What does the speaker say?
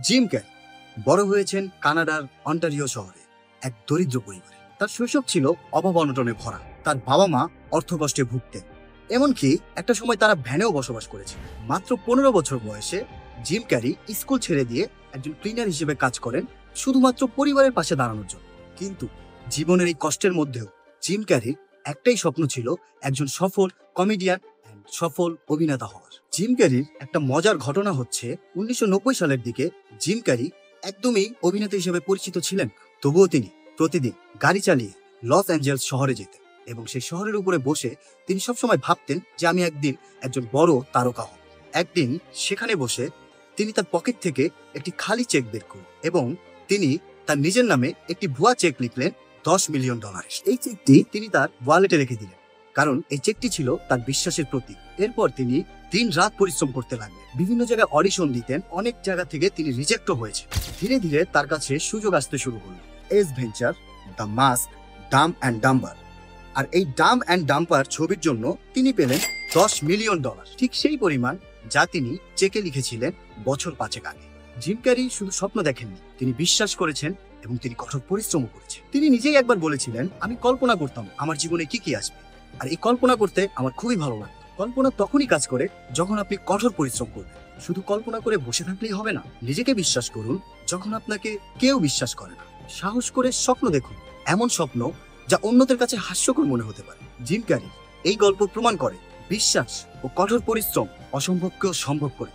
Gym carry বড় হয়েছেন কানাডার অন্টারিও শহরে এক দরিদ্র পরিবারে। তার শৈশব ছিল অভাব অনটনে ভরা। তার বাবা মা অর্থকষ্টে ভুগতেন, এমনকি একটা সময় তারা ভ্যানেও বসবাস করেছে। মাত্র 15 বছর বয়সে জিম ক্যারি স্কুল ছেড়ে দিয়ে একজন ক্লিনার হিসেবে কাজ করেন, শুধুমাত্র পরিবারের পাশে দাঁড়ানোর জন্য। কিন্তু জীবনের এই কষ্টের মধ্যেও জিম ক্যারির একটাই স্বপ্ন ছিল, একজন সফল কমেডিয়ান, সফল অভিনেতা হওয়ার। জিম ক্যারির একটা মজার ঘটনা হচ্ছে, 1990 সালের দিকে জিম ক্যারি একদমই অভিনেতা হিসেবে পরিচিত ছিলেন, তবুও তিনি প্রতিদিন গাড়ি চালিয়ে লস অ্যাঞ্জেলস শহরে যেতেন এবং সেই শহরের উপরে বসে তিনি সবসময় ভাবতেন যে আমি একদিন একজন বড় তারকা হব। একদিন সেখানে বসে তিনি তার পকেট থেকে একটি খালি চেক বের করলেন এবং তিনি তার নিজের নামে একটি ভুয়া চেক লিখলেন $10 মিলিয়ন। এই চেকটি তিনি তার ওয়ালেটে রেখে দিলেন, কারণ এই চেকটি ছিল তার বিশ্বাসের প্রতীক। এরপর তিনি দিন রাত পরিশ্রম করতে লাগলেন, বিভিন্ন জায়গায় অডিশন দিতেন, অনেক জায়গা থেকে তিনি রিজেক্টও হয়েছে। ধীরে ধীরে তার কাছে সুযোগ আসতে শুরু করল। Ace Ventura, The Mask, Dumb and Dumber. আর এই ডাম্প অ্যান্ড ডাম্পার ছবির জন্য তিনি পেলেন $10 মিলিয়ন, ঠিক সেই পরিমাণ যা তিনি চেকে লিখেছিলেন বছর 5 আগে। জিম ক্যারি শুধু স্বপ্ন দেখেননি, তিনি বিশ্বাস করেছেন এবং তিনি কঠোর পরিশ্রম করেছেন। তিনি নিজেই একবার বলেছিলেন, আমি কল্পনা করতাম আমার জীবনে কি কি আসবে, আর এই কল্পনা করতে আমার খুবই ভালো লাগে। কল্পনা তখনই কাজ করে যখন আপনি কঠোর পরিশ্রম করবেন। শুধু কল্পনা করে বসে থাকলেই হবে না, নিজেকে বিশ্বাস করুন যখন আপনাকে কেউ বিশ্বাস করে না। সাহস করে স্বপ্ন দেখুন, এমন স্বপ্ন যা অন্যদের কাছে হাস্যকর মনে হতে পারে। জিম ক্যারি এই গল্প প্রমাণ করে বিশ্বাস ও কঠোর পরিশ্রম অসম্ভবকেও সম্ভব করে।